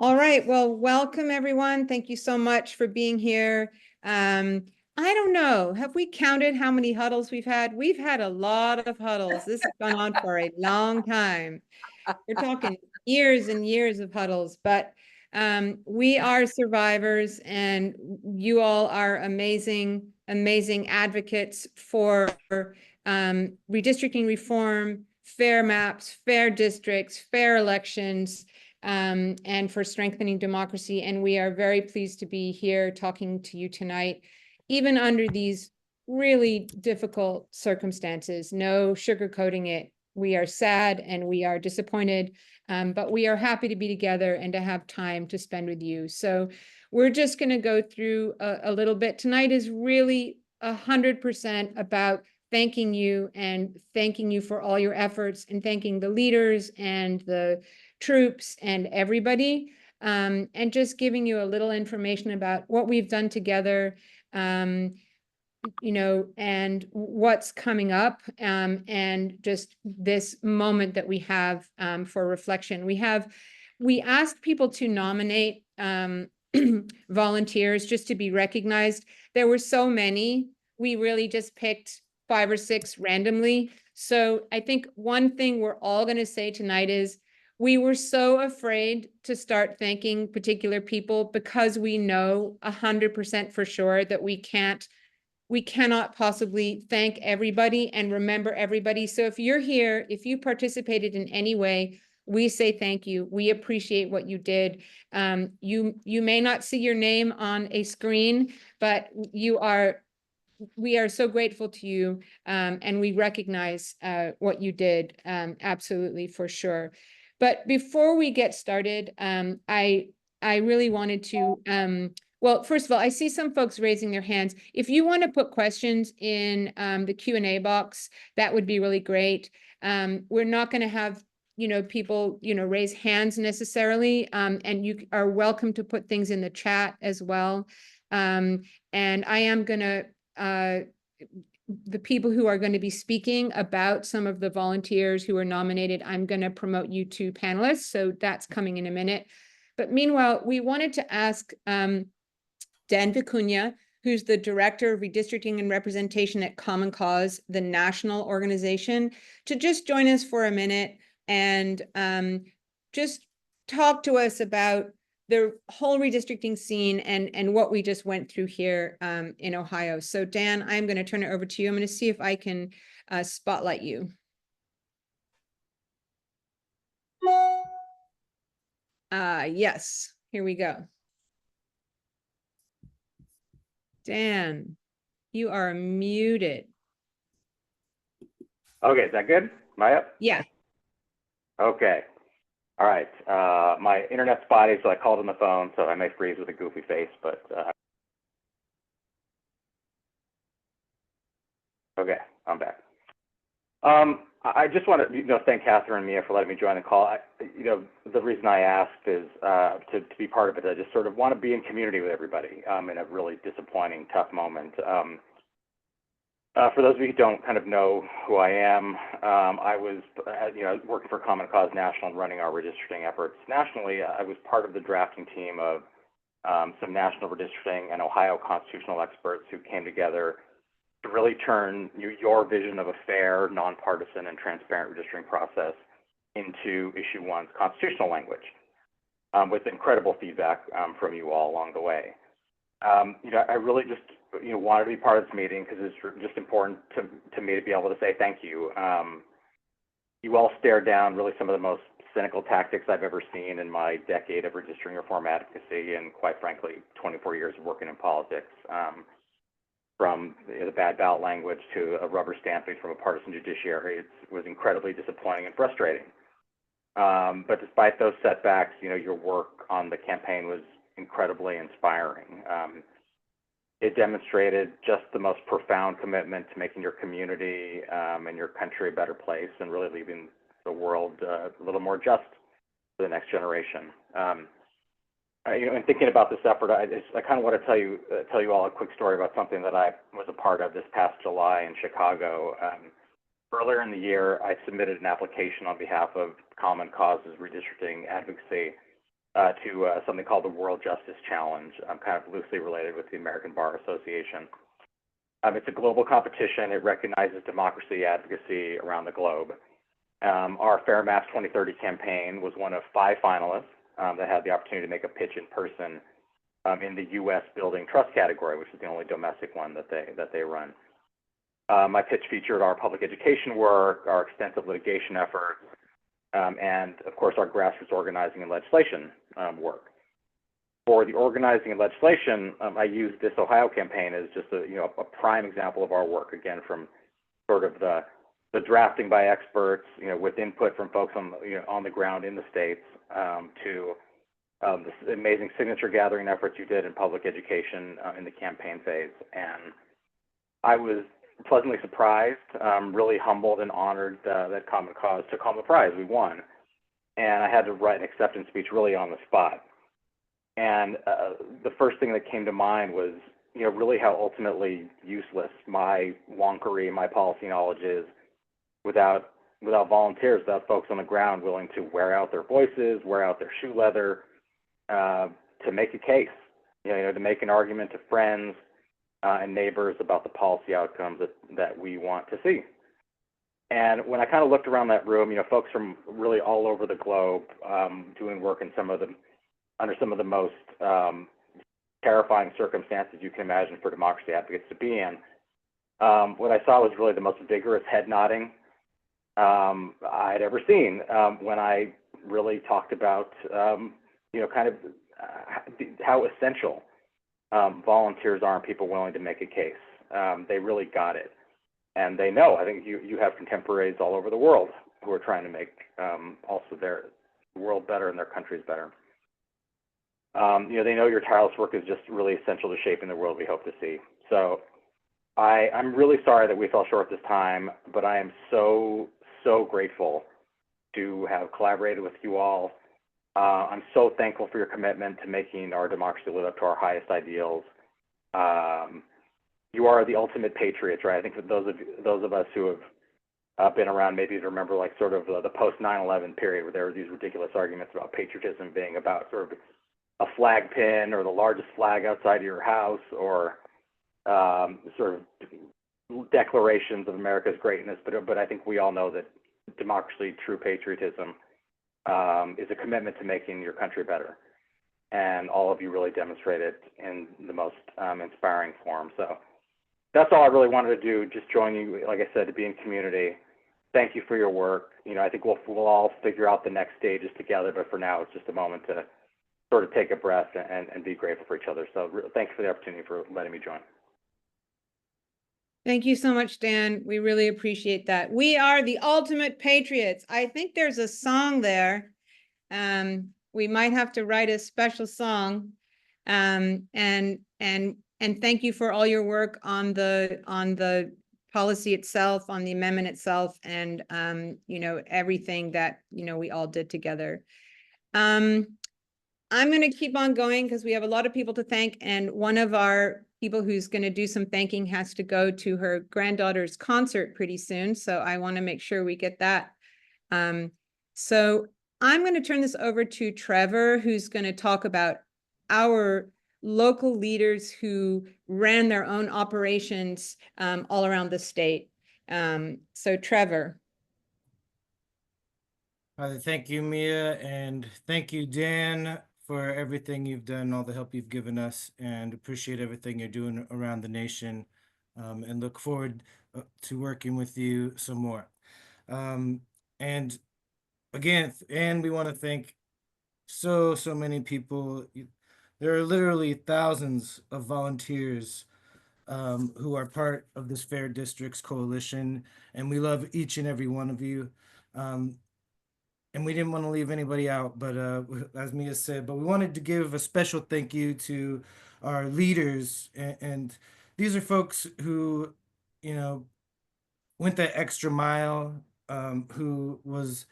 All right, well, welcome everyone. Thank you so much for being here. I don't know, have we counted how many huddles we've had? We've had a lot of huddles. This has gone on for a long time. We're talking years and years of huddles, but we are survivors and you all are amazing, amazing advocates for redistricting reform, fair maps, fair districts, fair elections, and for strengthening democracy. And we are very pleased to be here talking to you tonight, even under these really difficult circumstances. No sugarcoating it. We are sad and we are disappointed, but we are happy to be together and to have time to spend with you. So we're just going to go through a little bit. Tonight is really 100% about thanking you and thanking you for all your efforts and thanking the leaders and the troops and everybody, and just giving you a little information about what we've done together, you know, and what's coming up, and just this moment that we have for reflection. We asked people to nominate volunteers just to be recognized. There were so many, we really just picked 5 or 6 randomly. So I think one thing we're all going to say tonight is we were so afraid to start thanking particular people because we know 100% for sure that we cannot possibly thank everybody and remember everybody. So if you're here, if you participated in any way, we say thank you. We appreciate what you did. You may not see your name on a screen, but we are so grateful to you, and we recognize what you did, absolutely, for sure. But before we get started, I really wanted to, well, first of all, I see some folks raising their hands. If you want to put questions in the Q&A box, that would be really great. We're not going to have, you know, people, you know, raise hands necessarily, and you are welcome to put things in the chat as well. And I am going to, the people who are going to be speaking about some of the volunteers who are nominated, I'm going to promote you to panelists. So that's coming in a minute. But meanwhile, we wanted to ask Dan Vicuña, who's the Director of Redistricting and Representation at Common Cause, the national organization, to just join us for a minute and just talk to us about the whole redistricting scene and what we just went through here in Ohio. So Dan, I'm going to turn it over to you. I'm going to see if I can spotlight you. Yes, here we go. Dan, you are muted. Okay, is that good? Am I up? Yeah. Okay. All right. My internet's spotty, so I called on the phone, so I may freeze with a goofy face, but okay, I'm back. I just want to, thank Catherine and Mia for letting me join the call. The reason I asked is to be part of it. I just sort of want to be in community with everybody in a really disappointing, tough moment. For those of you who don't kind of know who I am, I was, working for Common Cause National and running our redistricting efforts nationally. I was part of the drafting team of some national redistricting and Ohio constitutional experts who came together to really turn your vision of a fair, nonpartisan, and transparent redistricting process into Issue 1's constitutional language, with incredible feedback from you all along the way. I really just wanted to be part of this meeting because it's just important to me to be able to say thank you. You all stared down really some of the most cynical tactics I've ever seen in my decade of redistricting reform advocacy and, quite frankly, 24 years of working in politics. From the bad ballot language to a rubber stamping from a partisan judiciary, it was incredibly disappointing and frustrating. But despite those setbacks, your work on the campaign was incredibly inspiring. It demonstrated just the most profound commitment to making your community and your country a better place and really leaving the world a little more just for the next generation. In thinking about this effort, I kind of want to tell you all a quick story about something that I was a part of this past July in Chicago. Earlier in the year, I submitted an application on behalf of Common Cause's redistricting advocacy to something called the World Justice Challenge, kind of loosely related with the American Bar Association. It's a global competition. It recognizes democracy advocacy around the globe. Our Fair Maps 2030 campaign was one of 5 finalists that had the opportunity to make a pitch in person in the U.S. Building Trust category, which is the only domestic one that they run. My pitch featured our public education work, our extensive litigation efforts, and of course our grassroots organizing and legislation work. For the organizing and legislation, I used this Ohio campaign as just a prime example of our work, again, from sort of the drafting by experts, with input from folks on the ground in the states, to the amazing signature gathering efforts you did in public education in the campaign phase. And I was pleasantly surprised, really humbled and honored that Common Cause took home the prize. We won. And I had to write an acceptance speech really on the spot. And the first thing that came to mind was, really how ultimately useless my wonkery, my policy knowledge is without volunteers, without folks on the ground willing to wear out their voices, wear out their shoe leather, to make a case, to make an argument to friends and neighbors about the policy outcomes that we want to see. And when I kind of looked around that room, folks from really all over the globe doing work in under some of the most terrifying circumstances you can imagine for democracy advocates to be in. What I saw was really the most vigorous head nodding I had ever seen when I really talked about, kind of how essential volunteers are and people willing to make a case. They really got it. And they know, I think you have contemporaries all over the world who are trying to make also their world better and their countries better. They know your tireless work is just really essential to shaping the world we hope to see. So I'm really sorry that we fell short this time, but I am so grateful to have collaborated with you all. I'm so thankful for your commitment to making our democracy live up to our highest ideals. You are the ultimate patriots, right? I think for those of us who have been around, maybe remember like sort of the post 9/11 period where there were these ridiculous arguments about patriotism being about sort of a flag pin or the largest flag outside of your house, or sort of declarations of America's greatness. But I think we all know that democracy, true patriotism, is a commitment to making your country better. And all of you really demonstrate it in the most inspiring form. So that's all I really wanted to do, just join you, like I said, to be in community. Thank you for your work. I think we'll all figure out the next stages together, but for now, it's just a moment to sort of take a breath and be grateful for each other. So thank you for the opportunity for letting me join. Thank you so much, Dan. We really appreciate that. We are the ultimate patriots. I think there's a song there. We might have to write a special song. And thank you for all your work on the policy itself, on the amendment itself, and everything that we all did together. I'm going to keep on going because we have a lot of people to thank, and one of our people who's going to do some thanking has to go to her granddaughter's concert pretty soon, so I want to make sure we get that. So I'm going to turn this over to Trevor, who's going to talk about our local leaders who ran their own operations all around the state. So Trevor. Thank you, Mia, and thank you, Dan, for everything you've done, all the help you've given us, and appreciate everything you're doing around the nation, and look forward to working with you some more. And again, and we want to thank so many people. There are literally thousands of volunteers who are part of this Fair Districts Coalition, and we love each and every one of you. And we didn't want to leave anybody out, but as Mia said, but we wanted to give a special thank you to our leaders. And these are folks who, went that extra mile, who was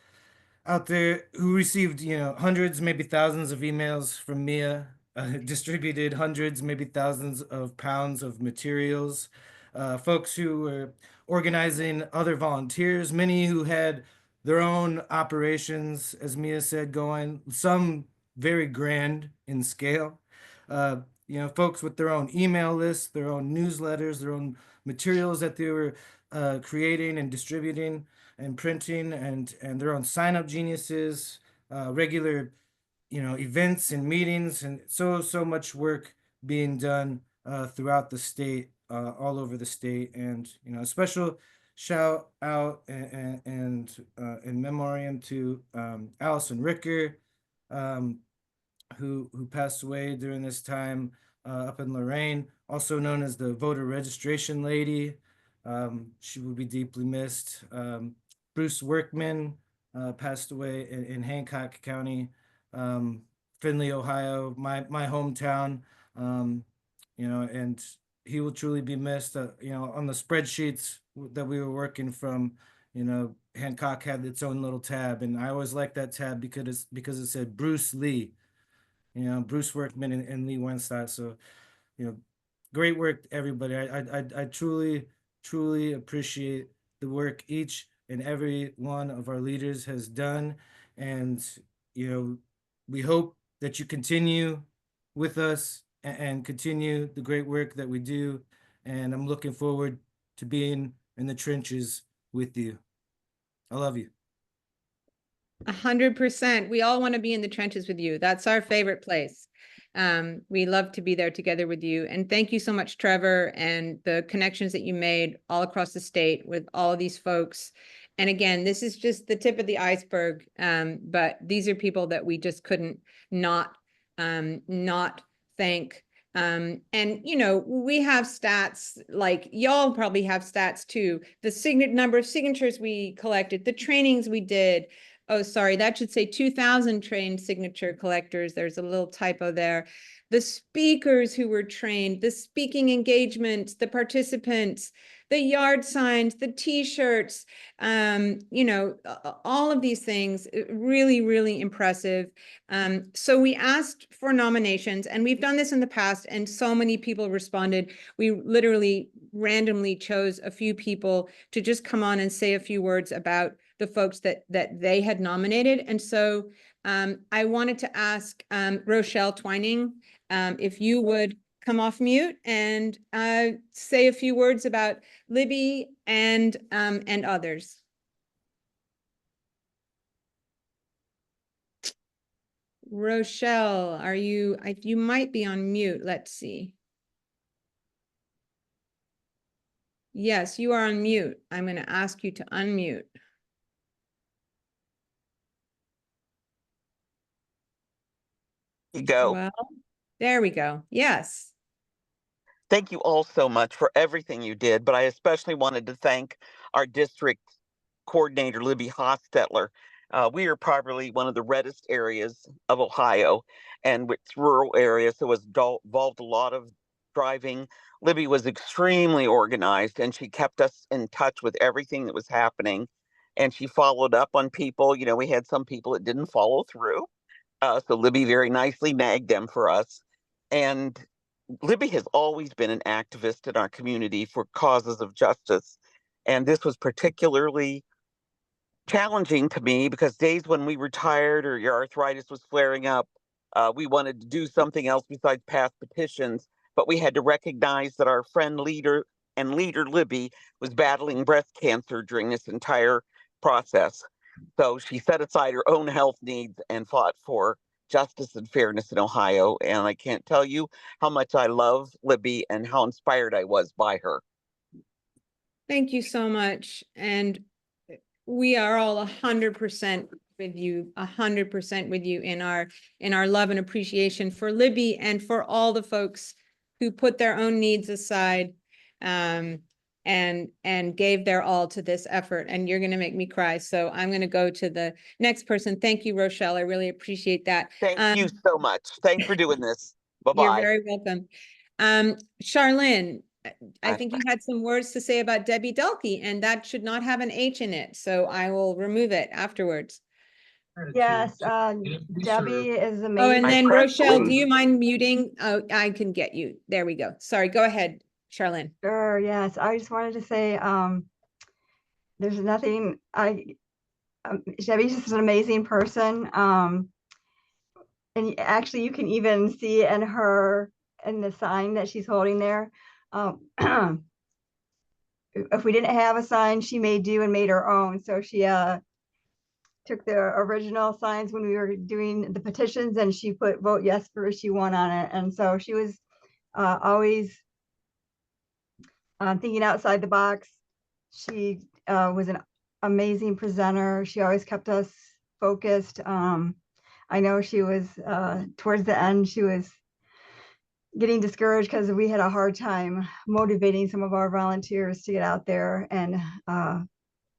out there, who received, hundreds, maybe thousands of emails from Mia, distributed hundreds, maybe thousands of pounds of materials, folks who were organizing other volunteers, many who had their own operations, as Mia said, going, some very grand in scale. Folks with their own email lists, their own newsletters, their own materials that they were creating and distributing and printing, and their own sign up geniuses, regular events and meetings, and so much work being done throughout the state, all over the state. And a special shout out and in memoriam to Allison Ricker, um, who passed away during this time up in Lorraine, also known as the voter registration lady. She will be deeply missed. Bruce Workman passed away in Hancock County, um, Findlay, Ohio, my hometown. Um, and he will truly be missed. On the spreadsheets that we were working from, Hancock had its own little tab, and I always liked that tab because it said Bruce Lee, Bruce Workman and Lee Wenstadt. So, you know, great work, everybody. I truly appreciate the work each and every one of our leaders has done. And, we hope that you continue with us and continue the great work that we do. And I'm looking forward to being in the trenches with you. I love you. 100%. We all want to be in the trenches with you. That's our favorite place. We love to be there together with you. And thank you so much, Trevor, and the connections that you made all across the state with all of these folks. And again, this is just the tip of the iceberg. But these are people that we just couldn't not thank. And we have stats, like y'all probably have stats too. The number of signatures we collected, the trainings we did. Oh, sorry, that should say 2,000 trained signature collectors. There's a little typo there. The speakers who were trained, the speaking engagements, the participants, the yard signs, the T-shirts, all of these things, really, really impressive. So we asked for nominations, and we've done this in the past, and so many people responded. We literally randomly chose a few people to just come on and say a few words about the folks that they had nominated. And so I wanted to ask Rochelle Twining if you would come off mute and say a few words about Libby and others. Rochelle, you might be on mute. Let's see. Yes, you are on mute. I'm going to ask you to unmute. You go. Well, there we go. Yes. Thank you all so much for everything you did, but I especially wanted to thank our district coordinator, Libby Hostetler. We are probably one of the reddest areas of Ohio, and it's rural area, so it involved a lot of driving. Libby was extremely organized, and she kept us in touch with everything that was happening, and she followed up on people. We had some people that didn't follow through, so Libby very nicely nagged them for us. And Libby has always been an activist in our community for causes of justice. And this was particularly challenging to me because days when we were tired or your arthritis was flaring up, we wanted to do something else besides pass petitions. But we had to recognize that our friend leader Libby was battling breast cancer during this entire process. So she set aside her own health needs and fought for justice and fairness in Ohio. And I can't tell you how much I love Libby and how inspired I was by her. Thank you so much. And we are all 100% with you, 100% with you in our love and appreciation for Libby and for all the folks who put their own needs aside and gave their all to this effort. And you're going to make me cry. So I'm going to go to the next person. Thank you, Rochelle. I really appreciate that. Thank you so much. Thanks for doing this. Bye-bye. You're very welcome. Charlene, I think you had some words to say about Debbie Delkey, and that should not have an H in it. So I will remove it afterwards. Yes, Debbie is amazing. Oh, and then Rochelle, do leave. you mind muting? Oh, I can get you. There we go. Sorry, go ahead, Charlene. Sure, yes. I just wanted to say, there's nothing, Debbie's just an amazing person. actually you can even see in the sign that she's holding there. If we didn't have a sign, she made her own. So she took the original signs when we were doing the petitions, and she put vote yes for issue 1 on it. And so she was always thinking outside the box. She was an amazing presenter. She always kept us focused. I know she was towards the end, she was getting discouraged because we had a hard time motivating some of our volunteers to get out there and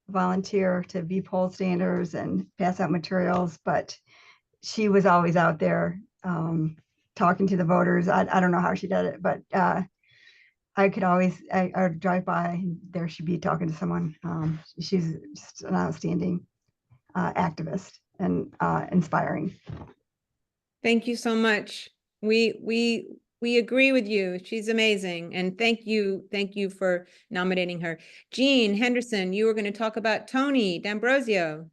volunteer to be poll standers and pass out materials. But she was always out there talking to the voters. I don't know how she did it, but I could always, I would drive by and there she'd be talking to someone. She's just an outstanding activist and inspiring. Thank you so much. We agree with you. She's amazing. And thank you for nominating her. Jean Henderson, you were going to talk about Tony D'Ambrosio.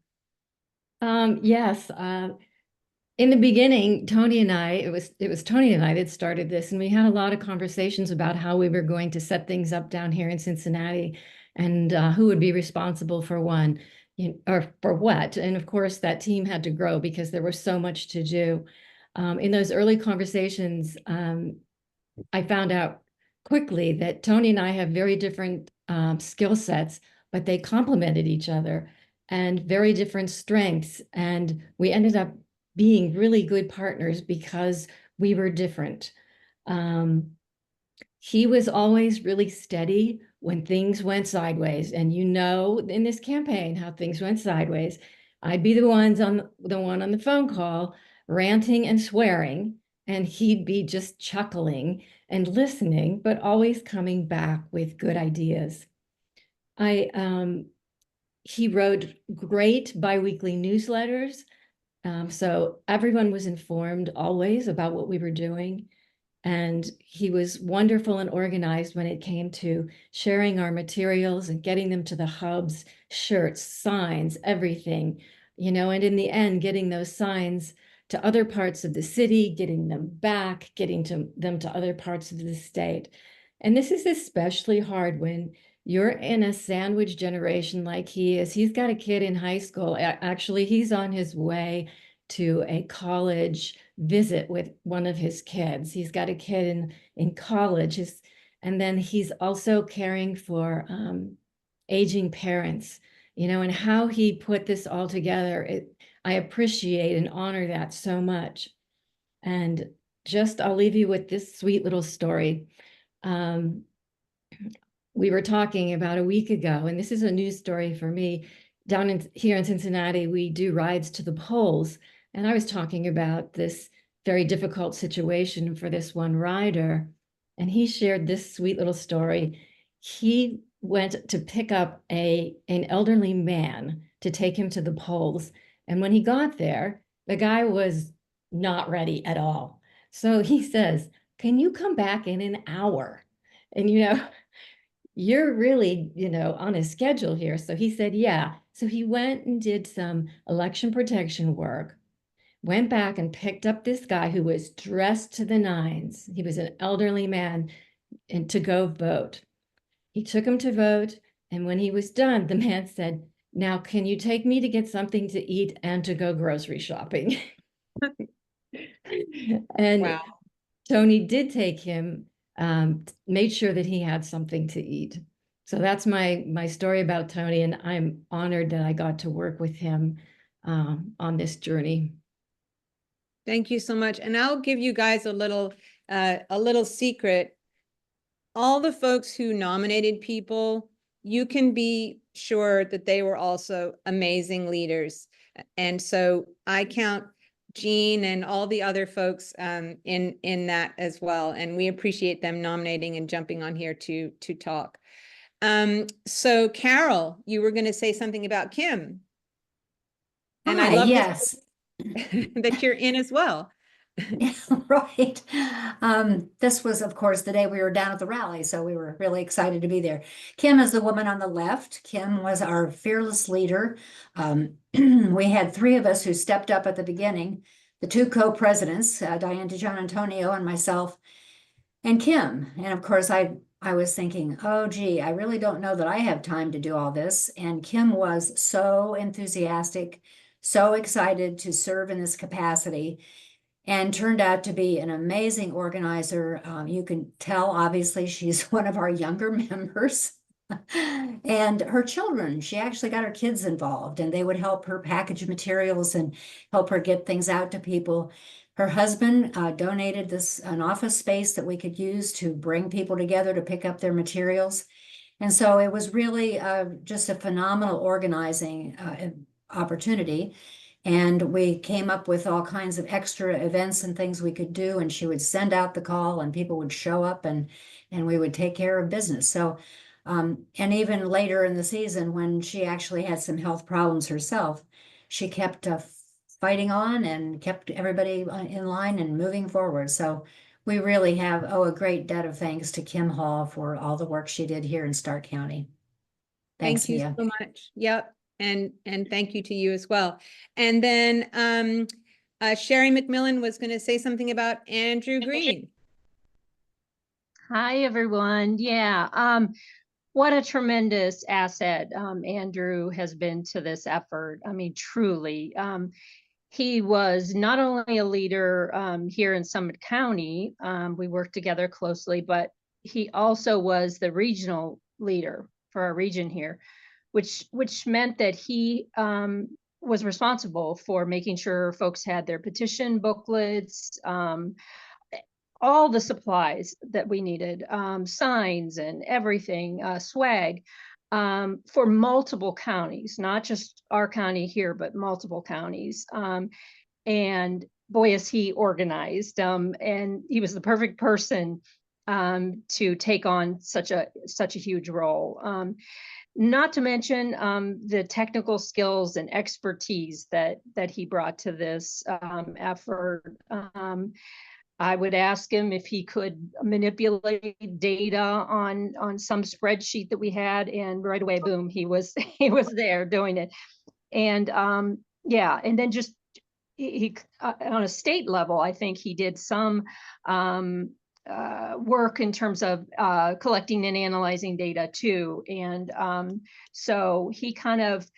Yes, in the beginning, Tony and I, it was Tony and I that started this, and we had a lot of conversations about how we were going to set things up down here in Cincinnati, and who would be responsible for or for what. And of course, that team had to grow because there was so much to do. In those early conversations, I found out quickly that Tony and I have very different skill sets, but they complemented each other, and very different strengths. And we ended up being really good partners because we were different. He was always really steady when things went sideways. And in this campaign, how things went sideways. I'd be the one on the phone call ranting and swearing, and he'd be just chuckling and listening, but always coming back with good ideas. He wrote great biweekly newsletters. So everyone was informed always about what we were doing. And he was wonderful and organized when it came to sharing our materials and getting them to the hubs, shirts, signs, everything, and in the end, getting those signs to other parts of the city, getting them back, getting them to other parts of the state. And this is especially hard when you're in a sandwich generation like he is. He's got a kid in high school. Actually, he's on his way to a college visit with one of his kids. He's got a kid in college, and then he's also caring for aging parents, and how he put this all together. I appreciate and honor that so much. And I'll leave you with this sweet little story. We were talking about a week ago, and this is a news story for me. Here in Cincinnati, we do rides to the polls. And I was talking about this very difficult situation for this one rider. And he shared this sweet little story. He went to pick up an elderly man to take him to the polls. And when he got there, the guy was not ready at all. So he says, "Can you come back in an hour?" And, you're really, on a schedule here. So he said, yeah. So he went and did some election protection work, went back and picked up this guy who was dressed to the nines. He was an elderly man, and to go vote. He took him to vote. And when he was done, the man said, "Now, can you take me to get something to eat and to go grocery shopping?" And Wow. Tony did take him, made sure that he had something to eat. So that's my story about Tony, and I'm honored that I got to work with him on this journey. Thank you so much. And I'll give you guys a little secret. All the folks who nominated people, you can be sure that they were also amazing leaders. And so I count Jean and all the other folks in that as well. And we appreciate them nominating and jumping on here to talk. So Carol, you were going to say something about Kim. And I love yes. that you're in as well. Right. This was, of course, the day we were down at the rally, so we were really excited to be there. Kim is the woman on the left. Kim was our fearless leader. We had 3 of us who stepped up at the beginning. the two co-presidents, Diane DeJohn Antonio and myself, and Kim. And of course, I was thinking, oh, gee, I really don't know that I have time to do all this. And Kim was so enthusiastic, so excited to serve in this capacity, and turned out to be an amazing organizer. You can tell, obviously, she's one of our younger members. And her children, she actually got her kids involved, and they would help her package materials and help her get things out to people. Her husband donated an office space that we could use to bring people together to pick up their materials. And so it was really just a phenomenal organizing opportunity. And we came up with all kinds of extra events and things we could do. And she would send out the call and people would show up, and we would take care of business. So, and even later in the season, when she actually had some health problems herself, she kept fighting on and kept everybody in line and moving forward. So we really have a great debt of thanks to Kim Hall for all the work she did here in Stark County. Thanks, Thank you Mia. so much. Yep. And thank you to you as well. And then Sherry McMillan was going to say something about Andrew Green. Hi, everyone. Yeah. What a tremendous asset Andrew has been to this effort. I mean, truly. He was not only a leader here in Summit County, we worked together closely, but he also was the regional leader for our region here, which meant that he was responsible for making sure folks had their petition booklets, all the supplies that we needed, signs and everything, swag, for multiple counties, not just our county here, but multiple counties. And boy, is he organized. And he was the perfect person to take on such a huge role. Not to mention the technical skills and expertise that he brought to this effort. I would ask him if he could manipulate data on some spreadsheet that we had, and right away, boom, he was there doing it. And yeah, and then just he on a state level, I think he did some work in terms of collecting and analyzing data too. And so he kind of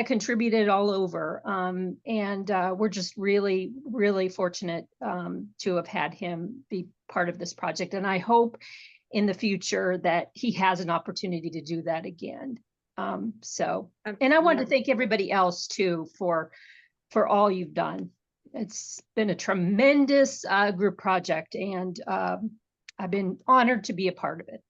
contributed all over. And we're just really, really fortunate to have had him be part of this project. And I hope in the future that he has an opportunity to do that again. And I want to thank everybody else too for all you've done. It's been a tremendous group project, and I've been honored to be a part of it.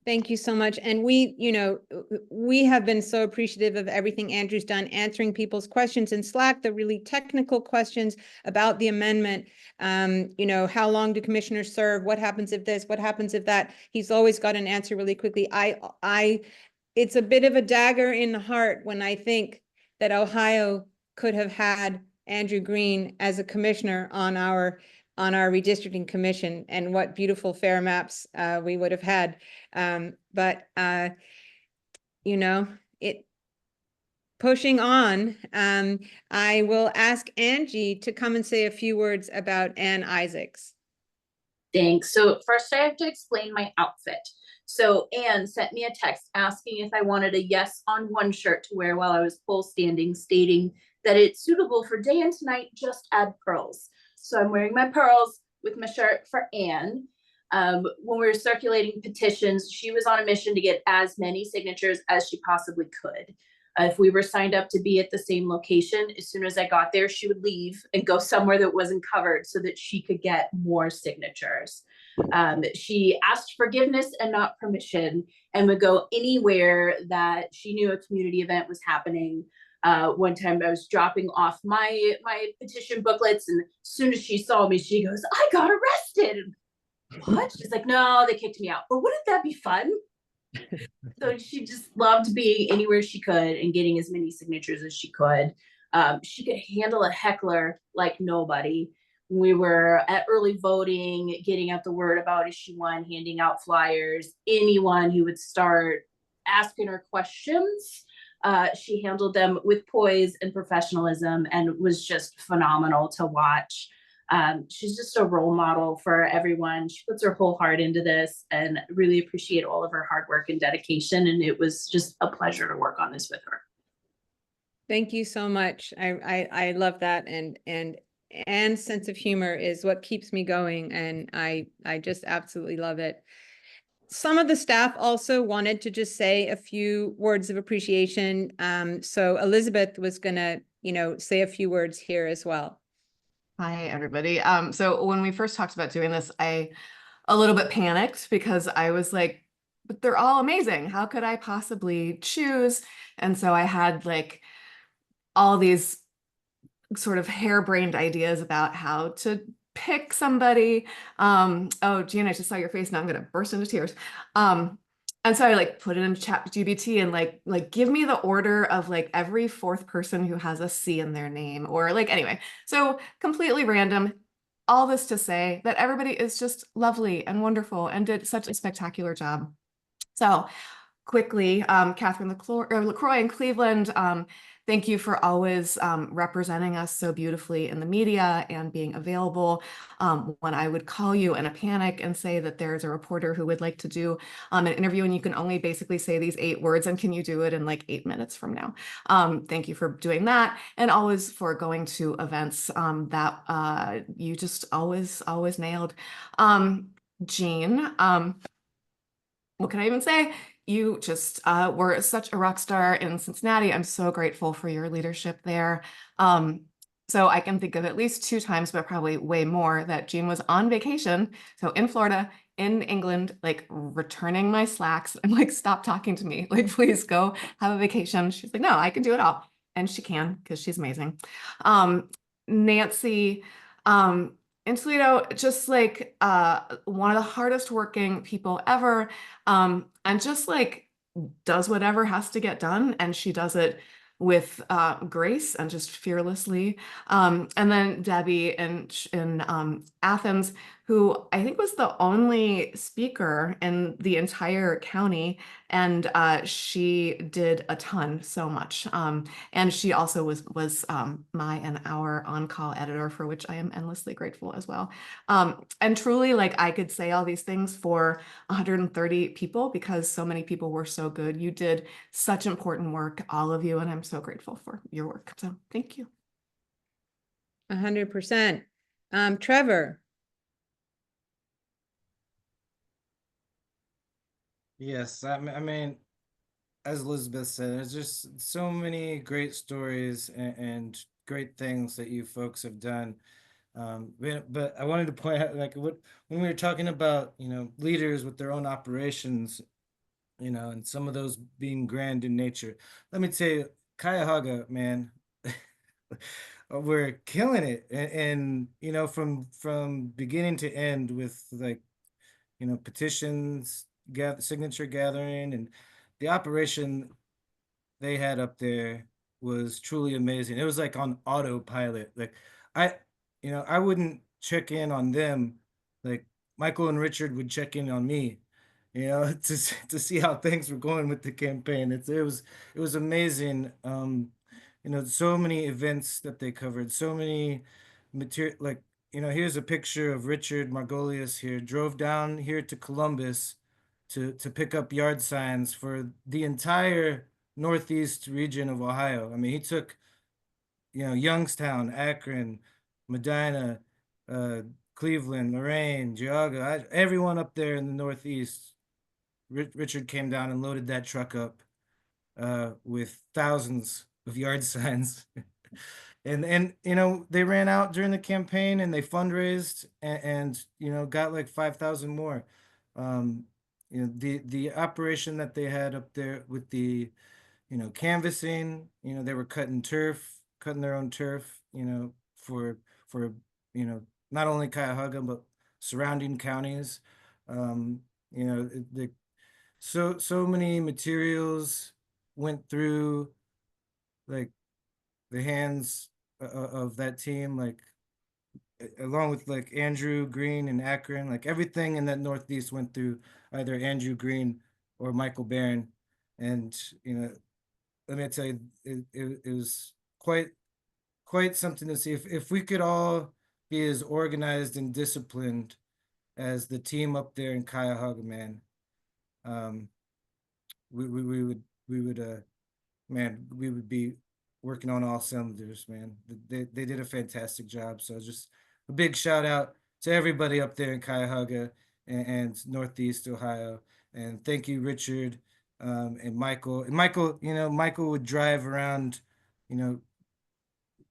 Thank you so much. And we have been so appreciative of everything Andrew's done, answering people's questions in Slack, the really technical questions about the amendment. How long do commissioners serve? What happens if this? What happens if that? He's always got an answer really quickly. It's a bit of a dagger in the heart when I think that Ohio could have had Andrew Green as a commissioner on our redistricting commission, and what beautiful fair maps we would have had. But pushing on, I will ask Angie to come and say a few words about Ann Isaacs. Thanks. So first I have to explain my outfit. So Anne sent me a text asking if I wanted a yes on one shirt to wear while I was pole standing, stating that it's suitable for day and tonight, just add pearls. So I'm wearing my pearls with my shirt for Anne. When we were circulating petitions, she was on a mission to get as many signatures as she possibly could. If we were signed up to be at the same location, as soon as I got there, she would leave and go somewhere that wasn't covered so that she could get more signatures. She asked forgiveness and not permission, and would go anywhere that she knew a community event was happening. One time I was dropping off my petition booklets, and as soon as she saw me, she goes, "I got arrested." What? She's like, "No, they kicked me out." But wouldn't that be fun? So she just loved being anywhere she could and getting as many signatures as she could. She could handle a heckler like nobody. We were at early voting, getting out the word about issue 1, handing out flyers. Anyone who would start asking her questions, She handled them with poise and professionalism and was just phenomenal to watch. She's just a role model for everyone. She puts her whole heart into this, and really appreciate all of her hard work and dedication. And it was just a pleasure to work on this with her. Thank you so much. I love that, and sense of humor is what keeps me going, and I just absolutely love it. Some of the staff also wanted to just say a few words of appreciation. So Elizabeth was gonna, say a few words here as well. Hi, everybody. So when we first talked about doing this, I a little bit panicked because I was like, but they're all amazing. How could I possibly choose? And so I had like all these sort of harebrained ideas about how to pick somebody. Oh, Jean, I just saw your face. Now I'm gonna burst into tears. And so I like put it in ChatGPT and like give me the order of like every fourth person who has a C in their name, or like anyway. So completely random. All this to say that everybody is just lovely and wonderful and did such a spectacular job. So quickly, Catherine LaCroix in Cleveland, thank you for always representing us so beautifully in the media and being available. When I would call you in a panic and say that there's a reporter who would like to do an interview and you can only basically say these 8 words, and can you do it in like 8 minutes from now? Thank you for doing that, and always for going to events that you just always nailed. Jean, what can I even say? You just were such a rock star in Cincinnati. I'm so grateful for your leadership there. So I can think of at least 2 times, but probably way more, that Jean was on vacation. So in Florida, in England, like returning my slacks and like, stop talking to me. Like, please go have a vacation. She's like, no, I can do it all. And she can, because she's amazing. Nancy, in Toledo, just like one of the hardest working people ever, and just like does whatever has to get done, and she does it with grace and just fearlessly. And then Debbie in Athens, who I think was the only speaker in the entire county, and she did a ton, so much. And she also was my and our on-call editor, for which I am endlessly grateful as well. And truly, like, I could say all these things for 130 people because so many people were so good. You did such important work, all of you, and I'm so grateful for your work. So thank you. 100%. Trevor. Yes, I mean, as Elizabeth said, there's just so many great stories and great things that you folks have done. But I wanted to point out, like, when we were talking about, leaders with their own operations, and some of those being grand in nature. Let me tell you, Cuyahoga, man, we're killing it, and from beginning to end with like, petitions, signature gathering, and the operation they had up there was truly amazing. It was like on autopilot. Like, I, I wouldn't check in on them. Like, Michael and Richard would check in on me, to see how things were going with the campaign. It was amazing. So many events that they covered, so many material. Like, here's a picture of Richard Margolius here. Drove down here to Columbus to pick up yard signs for the entire northeast region of Ohio. I mean, he took, Youngstown, Akron, Medina, Cleveland, Lorain, Geauga, everyone up there in the northeast. Richard came down and loaded that truck up with thousands of yard signs. And they ran out during the campaign and they fundraised and got like 5,000 more. The operation that they had up there with the canvassing, they were cutting their own turf, for not only Cuyahoga but surrounding counties. The so many materials went through like the hands of that team, like along with like Andrew Green and Akron, like everything in that Northeast went through either Andrew Green or Michael Barron. And let me tell you, it was quite something to see. If we could all be as organized and disciplined as the team up there in Cuyahoga, man, um, we would man, we would be working on all cylinders, man. They did a fantastic job. So just a big shout out to everybody up there in Cuyahoga and Northeast Ohio. And thank you, Richard, and Michael. And Michael, Michael would drive around, you know,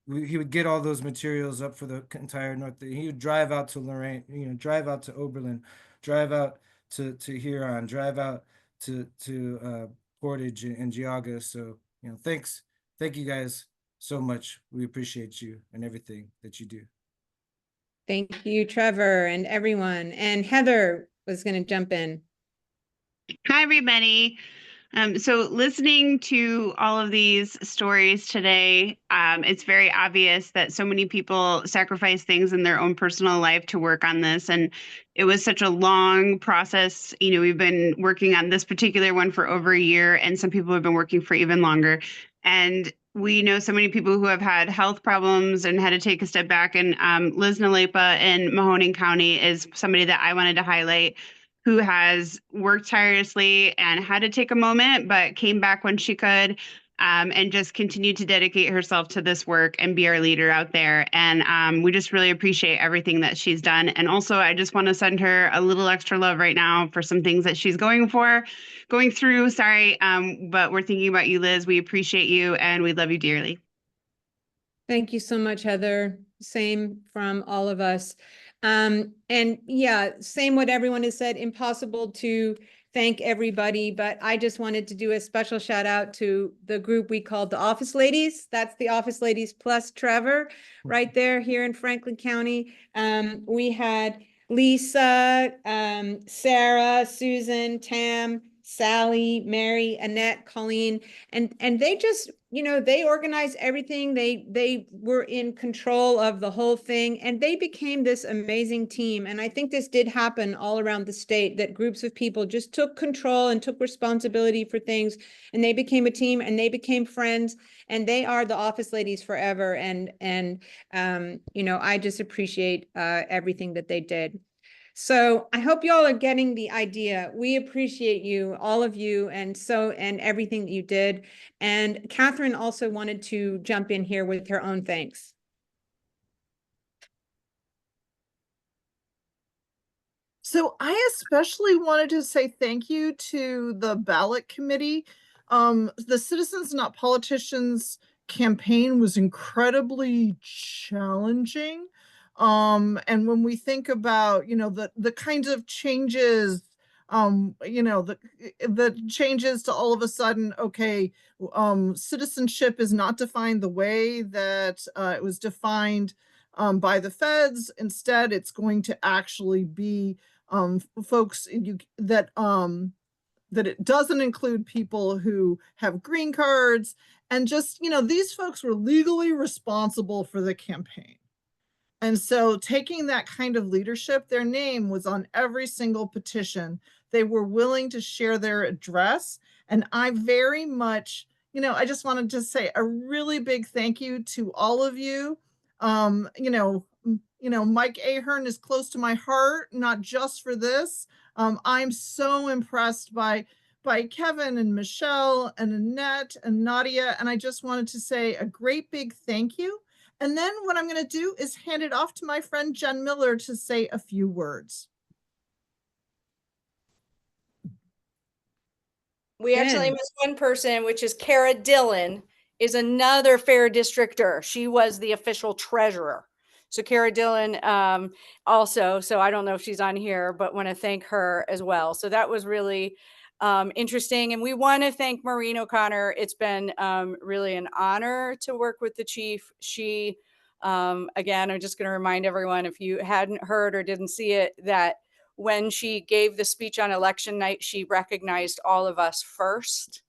he would get all those materials up for the entire North. He would drive out to Lorraine, drive out to Oberlin, drive out to Huron, drive out to Portage and Geauga. So thank you guys so much. We appreciate you and everything that you do. Thank you, Trevor, and everyone. And Heather was going to jump in. Hi, everybody. So listening to all of these stories today, it's very obvious that so many people sacrifice things in their own personal life to work on this. And it was such a long process. We've been working on this particular one for over a year, and some people have been working for even longer. And we know so many people who have had health problems and had to take a step back. And Liz Nalepa in Mahoning County is somebody that I wanted to highlight, who has worked tirelessly and had to take a moment, but came back when she could, and just continued to dedicate herself to this work and be our leader out there. And we just really appreciate everything that she's done. And also, I just want to send her a little extra love right now for some things that she's going through. Sorry, but we're thinking about you, Liz. We appreciate you and we love you dearly. Thank you so much, Heather. Same from all of us. And yeah, same what everyone has said, impossible to thank everybody, but I just wanted to do a special shout out to the group we called the Office Ladies. That's the Office Ladies plus Trevor right there here in Franklin County. We had Lisa, Sarah, Susan, Tam, Sally, Mary, Annette, Colleen, and they just, they organized everything. They were in control of the whole thing, and they became this amazing team. And I think this did happen all around the state, that groups of people just took control and took responsibility for things, and they became a team and they became friends, and they are the Office Ladies forever. And I just appreciate everything that they did. So I hope y'all are getting the idea. We appreciate you, all of you, and everything that you did. And Catherine also wanted to jump in here with her own thanks. So I especially wanted to say thank you to the ballot committee. The Citizens Not Politicians campaign was incredibly challenging. And when we think about, the kinds of changes, the changes to all of a sudden, okay, citizenship is not defined the way that it was defined by the feds. Instead, it's going to actually be folks that it doesn't include people who have green cards, and just, these folks were legally responsible for the campaign. And so taking that kind of leadership, their name was on every single petition. They were willing to share their address. And I very much, I just wanted to say a really big thank you to all of you. Mike Ahern is close to my heart, not just for this. I'm so impressed by Kevin and Michelle and Annette and Nadia. And I just wanted to say a great big thank you. And then what I'm going to do is hand it off to my friend Jen Miller to say a few words. We actually missed one person, which is Kara Dillon, is another fair districtor. She was the official treasurer. So Kara Dillon also, so I don't know if she's on here, but want to thank her as well. So that was really interesting. And we want to thank Maureen O'Connor. It's been really an honor to work with the chief. She, again, I'm just going to remind everyone, if you hadn't heard or didn't see it, that when she gave the speech on election night, she recognized all of us first.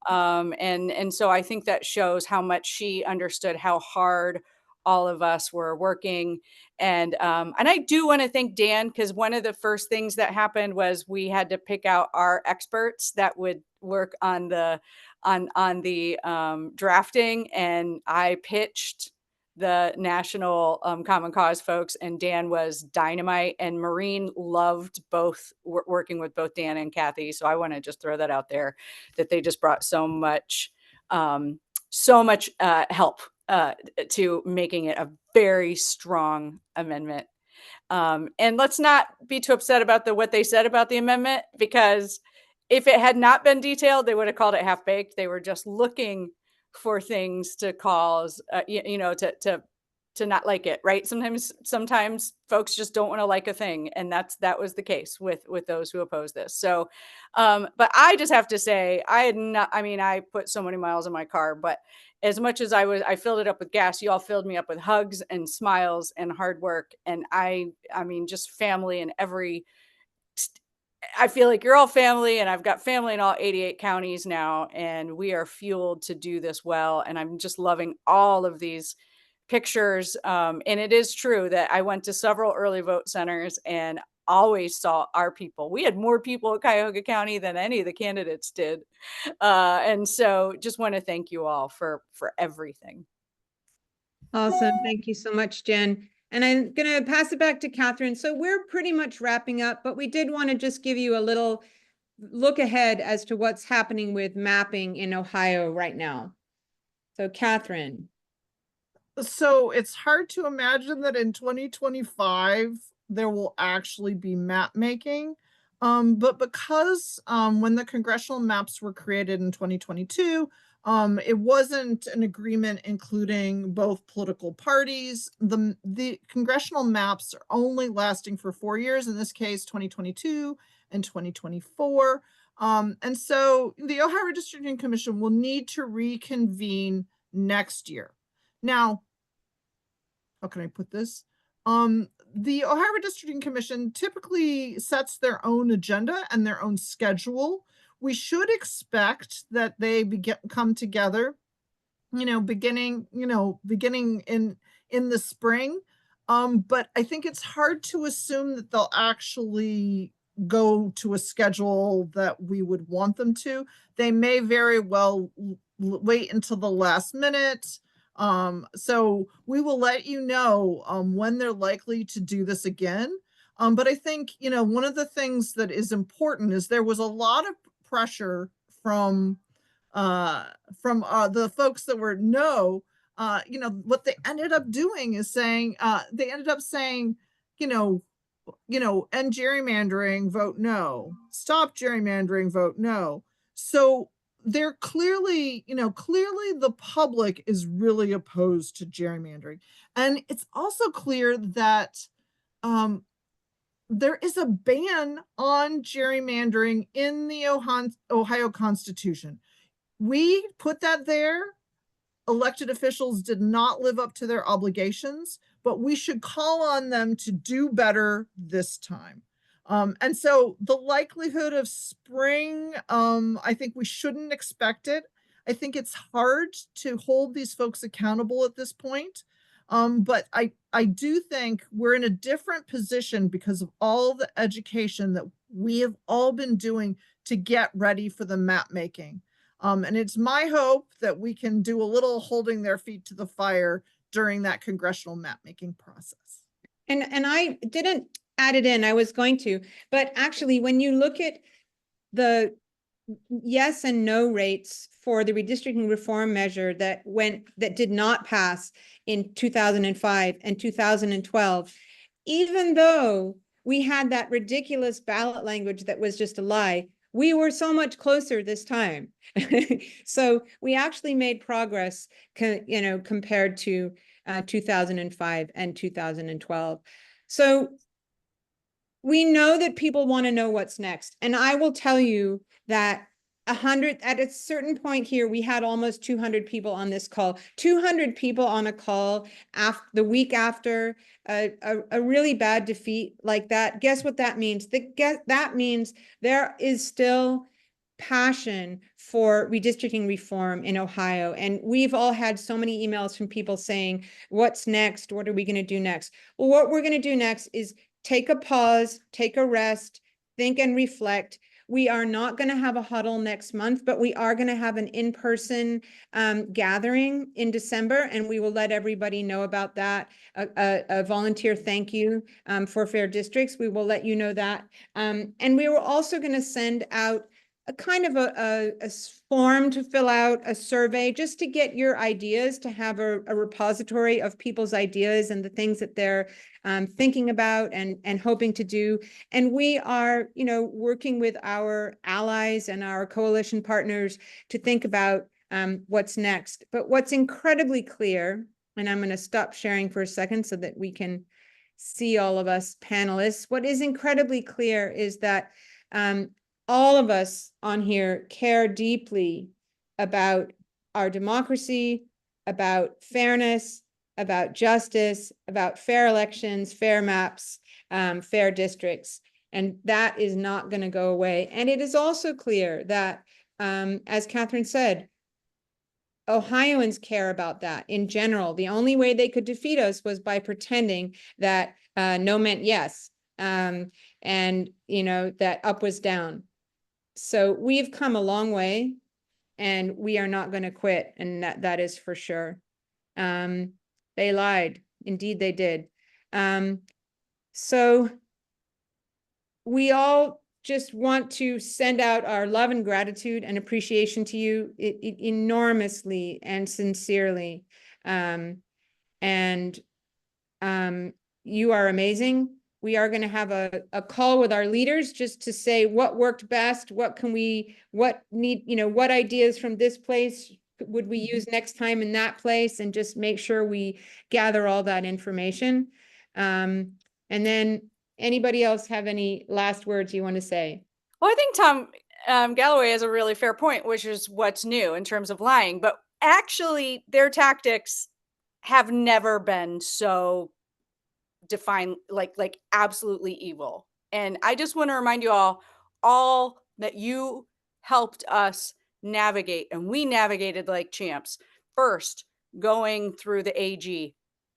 And so I think that shows how much she understood how hard all of us were working. And I do want to thank Dan, because one of the first things that happened was we had to pick out our experts that would work on the on the drafting, and I pitched the national Common Cause folks, and Dan was dynamite, and Maureen loved both working with both Dan and Kathy. So I want to just throw that out there, that they just brought so much help to making it a very strong amendment. And let's not be too upset about what they said about the amendment, because if it had not been detailed, they would have called it half baked. They were just looking for things to cause, to not like it, right? Sometimes folks just don't want to like a thing, and that was the case with those who oppose this. So, but I just have to say, I put so many miles in my car, but as much as I filled it up with gas, you all filled me up with hugs and smiles and hard work, and I mean, just family and I feel like you're all family, and I've got family in all 88 counties now, and we are fueled to do this well. And I'm just loving all of these pictures. And it is true that I went to several early vote centers and always saw our people. We had more people at Cuyahoga County than any of the candidates did. And so just want to thank you all for everything. Awesome. Thank you so much, Jen. And I'm going to pass it back to Catherine. So we're pretty much wrapping up, but we did want to just give you a little look ahead as to what's happening with mapping in Ohio right now. So Catherine. So it's hard to imagine that in 2025, there will actually be map making. But because when the congressional maps were created in 2022, it wasn't an agreement including both political parties. The congressional maps are only lasting for 4 years, in this case, 2022 and 2024. And so the Ohio Redistricting Commission will need to reconvene next year. Now, how can I put this? The Ohio Redistricting Commission typically sets their own agenda and their own schedule. We should expect that they come together, beginning in the spring. But I think it's hard to assume that they'll actually go to a schedule that we would want them to. They may very well wait until the last minute. So we will let you know when they're likely to do this again. But I think, one of the things that is important is there was a lot of pressure from the folks that were no. What they ended up doing is saying, end gerrymandering, vote no. Stop gerrymandering, vote no. So they're clearly the public is really opposed to gerrymandering. And it's also clear that there is a ban on gerrymandering in the Ohio Constitution. We put that there. Elected officials did not live up to their obligations, but we should call on them to do better this time. And so the likelihood of spring, I think we shouldn't expect it. I think it's hard to hold these folks accountable at this point. But I do think we're in a different position because of all the education that we have all been doing to get ready for the map making. And it's my hope that we can do a little holding their feet to the fire during that congressional map making process. And I didn't add it in, I was going to, but actually when you look at the yes and no rates for the redistricting reform measure that did not pass in 2005 and 2012, even though we had that ridiculous ballot language that was just a lie, we were so much closer this time. So we actually made progress, compared to 2005 and 2012. So we know that people want to know what's next. And I will tell you that at a certain point here, we had almost 200 people on this call, 200 people on a call the week after a really bad defeat like that. Guess what that means? That means there is still passion for redistricting reform in Ohio. And we've all had so many emails from people saying, what's next? What are we going to do next? Well, what we're going to do next is take a pause, take a rest, think and reflect. We are not going to have a huddle next month, but we are going to have an in-person gathering in December, and we will let everybody know about that. A volunteer thank you for Fair Districts. We will let you know that. And we were also going to send out a kind of a form to fill out, a survey, just to get your ideas, to have a repository of people's ideas and the things that they're thinking about and hoping to do. And we are, working with our allies and our coalition partners to think about what's next. But what's incredibly clear, and I'm going to stop sharing for a second so that we can see all of us panelists. What is incredibly clear is that all of us on here care deeply about our democracy, about fairness, about justice, about fair elections, fair maps, fair districts. And that is not going to go away. And it is also clear that, as Catherine said, Ohioans care about that in general. The only way they could defeat us was by pretending that no meant yes, and that up was down. So we've come a long way, and we are not going to quit, and that is for sure. They lied. Indeed, they did. So we all just want to send out our love and gratitude and appreciation to you enormously and sincerely. You are amazing. We are going to have a call with our leaders just to say what worked best, what ideas from this place would we use next time in that place, and just make sure we gather all that information. And then anybody else have any last words you want to say? Well, I think Tom Galloway has a really fair point, which is what's new in terms of lying. But actually, their tactics have never been so defined, like absolutely evil. And I just want to remind you all that you helped us navigate, and we navigated like champs. First, going through the AG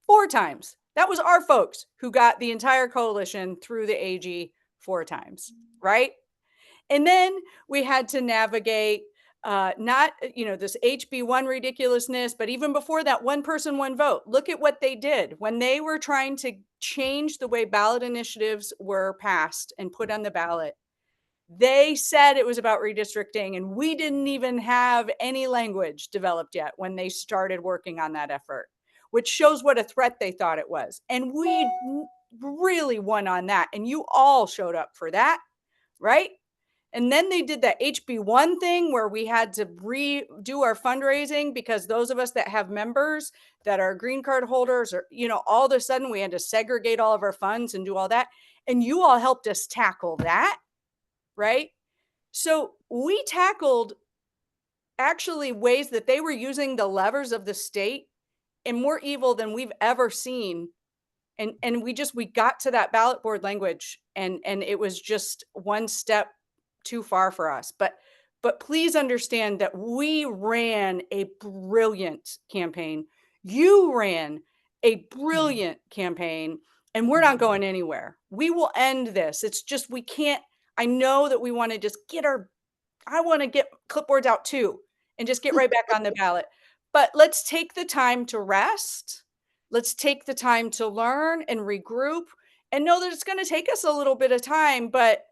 4 times. That was our folks who got the entire coalition through the AG 4 times, right? And then we had to navigate not, this HB1 ridiculousness, but even before that, one person, one vote. Look at what they did when they were trying to change the way ballot initiatives were passed and put on the ballot. They said it was about redistricting, and we didn't even have any language developed yet when they started working on that effort, which shows what a threat they thought it was. And we really won on that. And you all showed up for that, right? And then they did that HB1 thing where we had to redo our fundraising because those of us that have members that are green card holders, or, all of a sudden we had to segregate all of our funds and do all that. And you all helped us tackle that, right? So we tackled actually ways that they were using the levers of the state and more evil than we've ever seen. And we got to that ballot board language, and it was just one step too far for us. But please understand that we ran a brilliant campaign. You ran a brilliant campaign, and we're not going anywhere. We will end this. It's just, we can't. I know that we want to just I want to get clipboards out too and just get right back on the ballot. But let's take the time to rest. Let's take the time to learn and regroup, and know that it's going to take us a little bit of time, but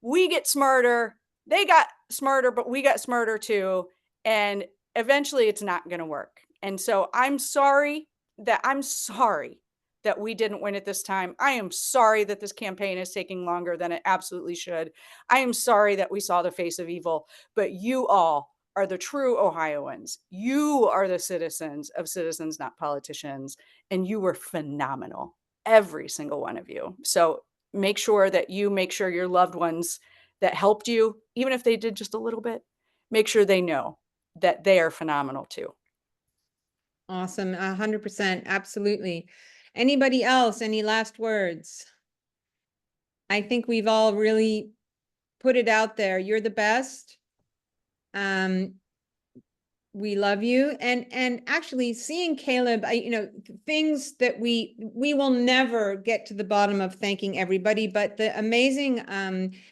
we get smarter. They got smarter, but we got smarter too. And eventually it's not going to work. And so I'm sorry that we didn't win it this time. I am sorry that this campaign is taking longer than it absolutely should. I am sorry that we saw the face of evil, but you all are the true Ohioans. You are the citizens of citizens, not politicians. And you were phenomenal, every single one of you. So make sure your loved ones that helped you, even if they did just a little bit, make sure they know that they are phenomenal too. Awesome. 100%. Absolutely. Anybody else? Any last words? I think we've all really put it out there. You're the best. we love you. And actually seeing Caleb, things that we will never get to the bottom of thanking everybody, but the amazing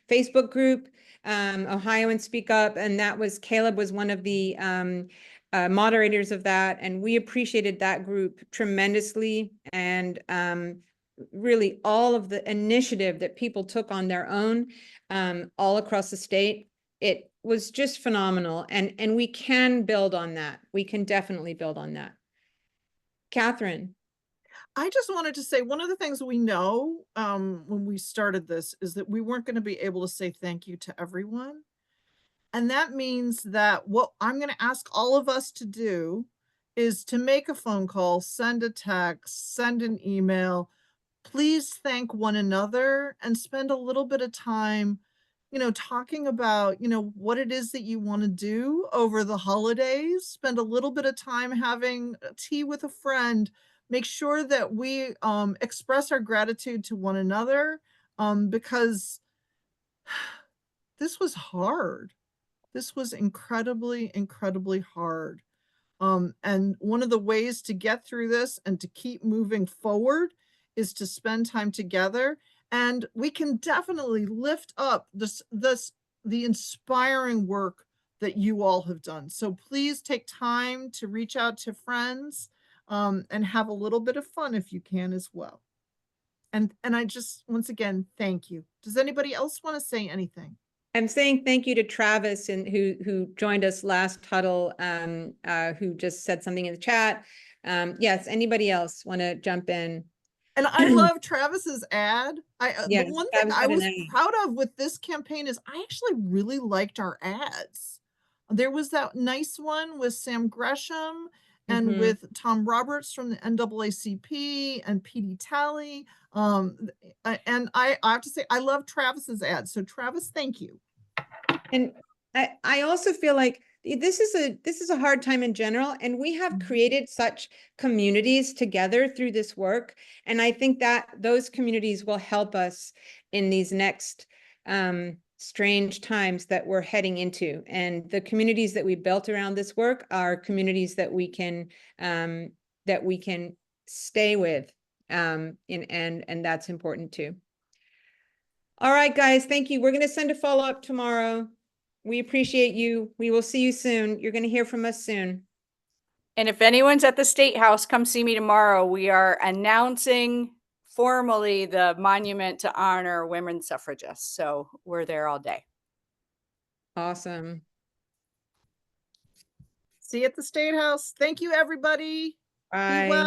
Facebook group, Ohioans Speak Up, and that was Caleb was one of the moderators of that, and we appreciated that group tremendously. And really all of the initiative that people took on their own all across the state, it was just phenomenal. And we can build on that. We can definitely build on that. Catherine. I just wanted to say one of the things we know when we started this is that we weren't going to be able to say thank you to everyone. And that means that what I'm going to ask all of us to do is to make a phone call, send a text, send an email. Please thank one another and spend a little bit of time, talking about, what it is that you want to do over the holidays. Spend a little bit of time having tea with a friend. Make sure that we express our gratitude to one another because this was hard. This was incredibly, incredibly hard. And one of the ways to get through this and to keep moving forward is to spend time together. And we can definitely lift up the inspiring work that you all have done. So please take time to reach out to friends and have a little bit of fun if you can as well. And I just, once again, thank you. Does anybody else want to say anything? I'm saying thank you to Travis and who joined us last Huddle, who just said something in the chat. Yes, anybody else want to jump in? And I love Travis's ad. Yeah, The one thing Travis I had an was ad. proud of with this campaign is I actually really liked our ads. There was that nice one with Sam Gresham and Mhm. with Tom Roberts from the NAACP and PD Talley. And I have to say, I love Travis's ad. So Travis, thank you. And I also feel like this is a hard time in general, and we have created such communities together through this work. And I think that those communities will help us in these next strange times that we're heading into. And the communities that we built around this work are communities that we can stay with. And that's important too. All right, guys, thank you. We're going to send a follow-up tomorrow. We appreciate you. We will see you soon. You're going to hear from us soon. And if anyone's at the State House, come see me tomorrow. We are announcing formally the monument to honor women suffragists. So we're there all day. Awesome. See you at the State House. Thank you, everybody. Bye. Be well.